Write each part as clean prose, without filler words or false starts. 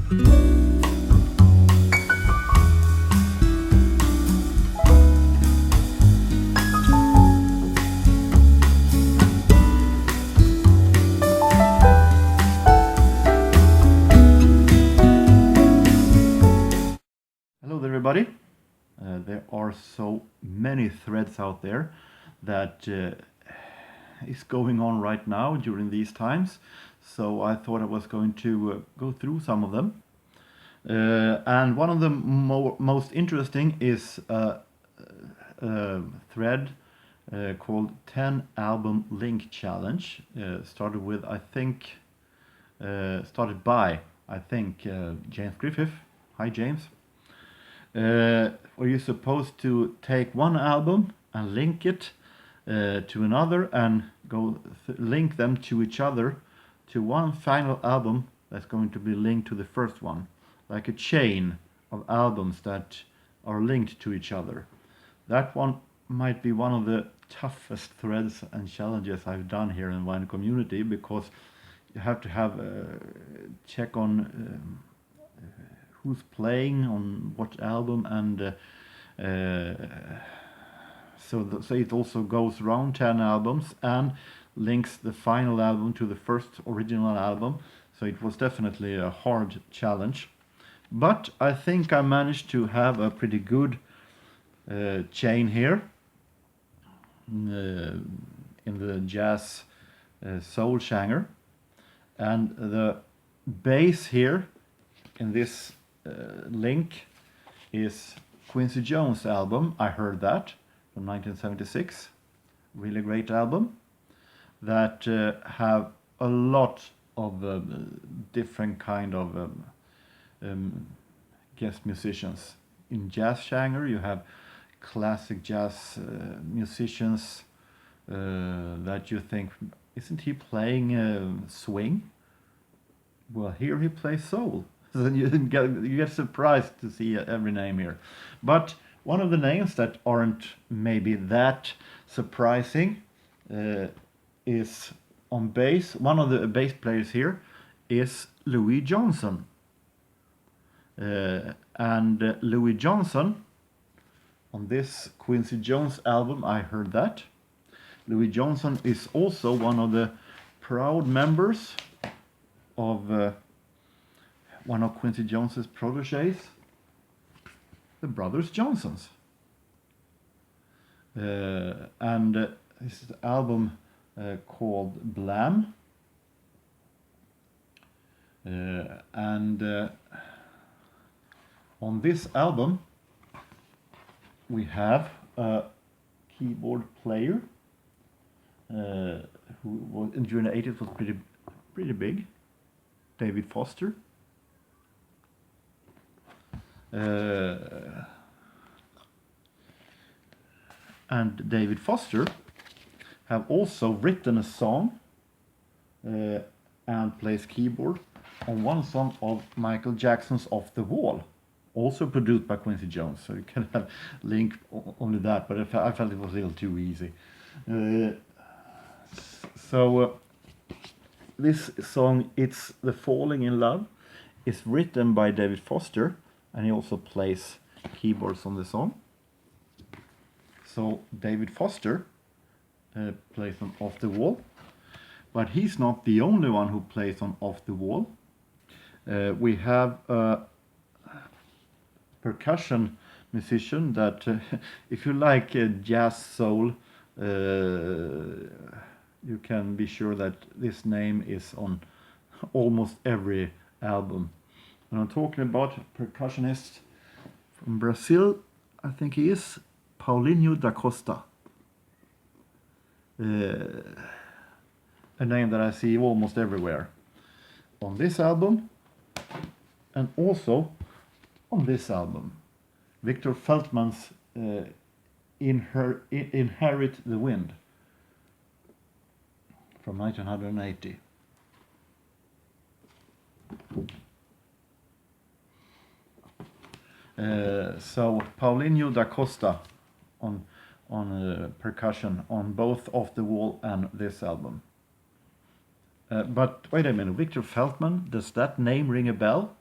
Hello there, everybody. There are so many threads out there that is going on right now during these times. So I thought I was going to go through some of them. And one of the most interesting is a thread called 10 Album Link Challenge. Started by, I think, James Griffith. Hi, James. Where you're supposed to take one album and link it to another and link them to each other to one final album that's going to be linked to the first one, like a chain of albums that are linked to each other. That one might be one of the toughest threads and challenges I've done here in Wine Community, because you have to have check on who's playing on what album, and so it also goes around 10 albums and links the final album to the first original album. So it was definitely a hard challenge, but I think I managed to have a pretty good chain here in the jazz soul genre, and the bass here in this link is Quincy Jones' album, I Heard That, from 1976. Really great album that have a lot of different kind of guest musicians. In jazz genre you have classic jazz musicians that you think, isn't he playing swing? Well, here he plays soul. So then you get surprised to see every name here. But one of the names that aren't maybe that surprising is on bass. One of the bass players here is Louis Johnson. And Louis Johnson, on this Quincy Jones album, I Heard That. Louis Johnson is also one of the proud members of one of Quincy Jones's proteges, the Brothers Johnsons. And this is the album called Blam. And on this album we have a keyboard player who was, during the 80s was pretty big, David Foster. And David Foster have also written a song and plays keyboard on one song of Michael Jackson's Off the Wall, also produced by Quincy Jones. So you can have link only that, but I felt it was a little too easy. This song, It's the Falling in Love, is written by David Foster, and he also plays keyboards on the song. So David Foster plays on Off the Wall, but he's not the only one who plays on Off the Wall. We have a percussion musician that, if you like jazz soul, you can be sure that this name is on almost every album. And I'm talking about a percussionist from Brazil, I think he is, Paulinho da Costa. A name that I see almost everywhere. On this album, and also on this album. Victor Feltman's Inherit the Wind, from 1980. So Paulinho da Costa on percussion on both Off the Wall and this album. But wait a minute, Victor Feltman, does that name ring a bell?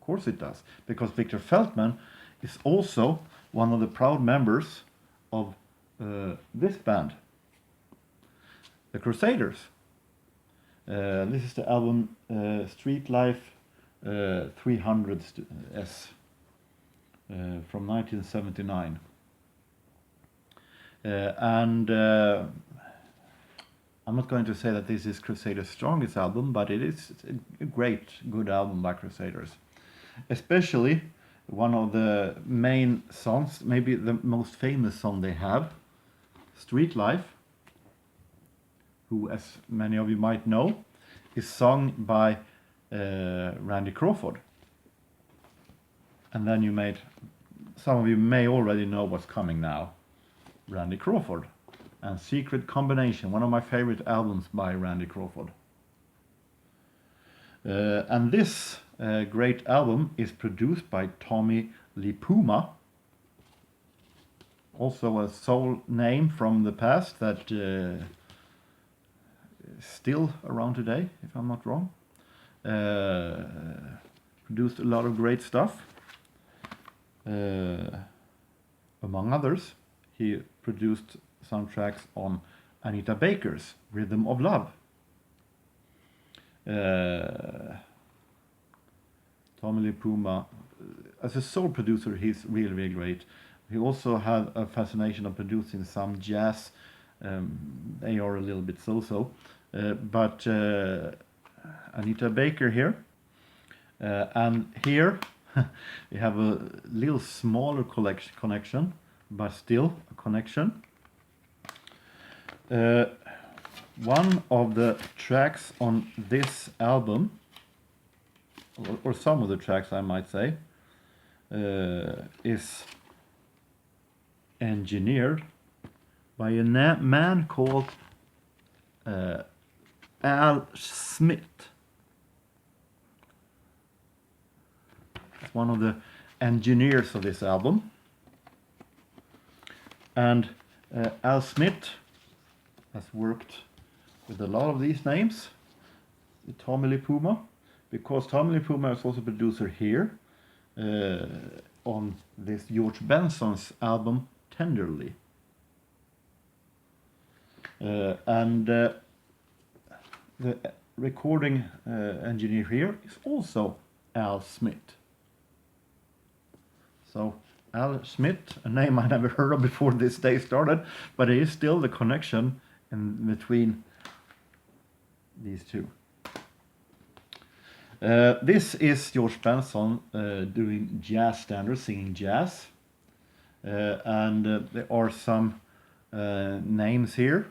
course it does, because Victor Feltman is also one of the proud members of this band, the Crusaders. This is the album Street Life 300S from 1979. And I'm not going to say that this is Crusaders' strongest album, but it is a good album by Crusaders. Especially one of the main songs, maybe the most famous song they have, Street Life, who, as many of you might know, is sung by Randy Crawford. And then some of you may already know what's coming now. Randy Crawford and Secret Combination, one of my favorite albums by Randy Crawford. And this great album is produced by Tommy Lipuma, also a soul name from the past that is still around today, if I'm not wrong. Produced a lot of great stuff. Among others, he produced soundtracks on Anita Baker's Rhythm of Love. Tommy Lipuma, as a soul producer, he's really, really great. He also had a fascination of producing some jazz. They are a little bit so-so. But Anita Baker here. And here we have a little smaller connection, but still a connection. One of the tracks on this album, or some of the tracks I might say, is engineered by a man called Al Smith. It's one of the engineers of this album. And Al Smith has worked with a lot of these names, Tommy Lipuma, because Tommy Lipuma is also producer here on this George Benson's album Tenderly. And the recording engineer here is also Al Smith. So Al Smith, a name I never heard of before this day started, but it is still the connection in between these two. This is George Benson doing jazz standards, singing jazz. And there are some names here.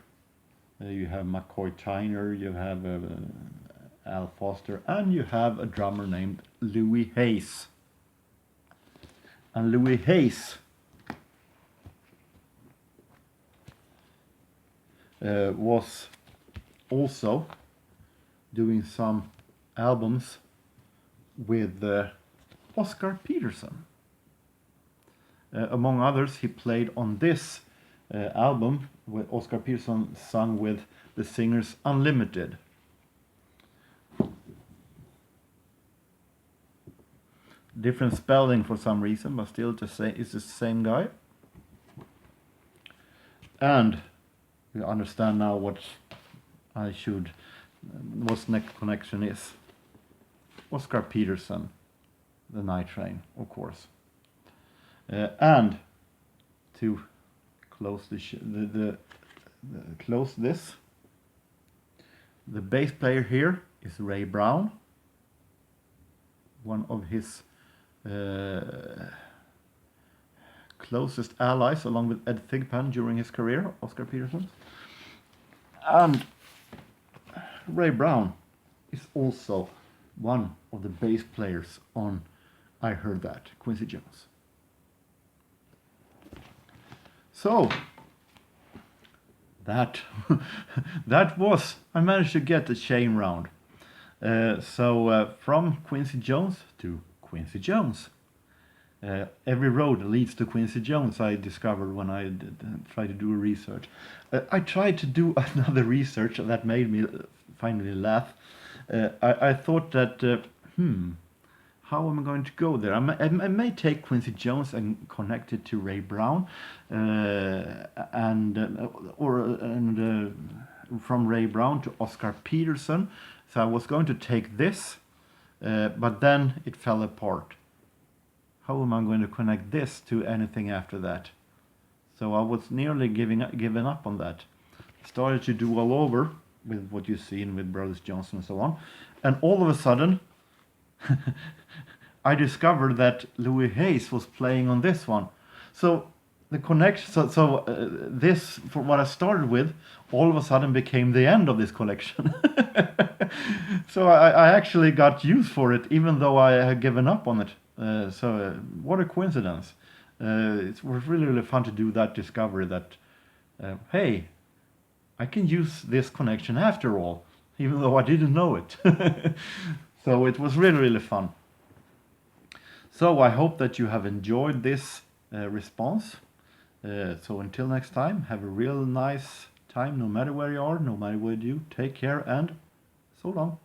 You have McCoy Tyner, you have Al Foster, and you have a drummer named Louis Hayes. And Louis Hayes was also doing some albums with Oscar Peterson. Among others, he played on this album with Oscar Peterson sung with the Singers Unlimited. Different spelling for some reason, but still it's the same guy. And you understand now what next connection is. Oscar Peterson, The Night Train, of course. And to close close this, the bass player here is Ray Brown, one of his closest allies, along with Ed Thigpen during his career, Oscar Peterson. And Ray Brown is also one of the bass players on I Heard That, Quincy Jones. So that I managed to get the chain round. From Quincy Jones to Quincy Jones. Every road leads to Quincy Jones, I discovered when I tried to do research. I tried to do another research that made me finally laugh. I thought that, how am I going to go there? I may take Quincy Jones and connect it to Ray Brown, from Ray Brown to Oscar Peterson. So I was going to take this, but then it fell apart. How am I going to connect this to anything after that? So I was nearly giving up on that. Started to do all over with what you've seen with Brothers Johnson and so on. And all of a sudden, I discovered that Louis Hayes was playing on this one. So the connection, this, for what I started with, all of a sudden became the end of this collection. So I actually got use for it, even though I had given up on it. What a coincidence. It was really, really fun to do that discovery that, hey, I can use this connection after all, even though I didn't know it. So it was really, really fun. So I hope that you have enjoyed this response. So until next time, have a real nice time, no matter where you are, no matter what you do. Take care and so long.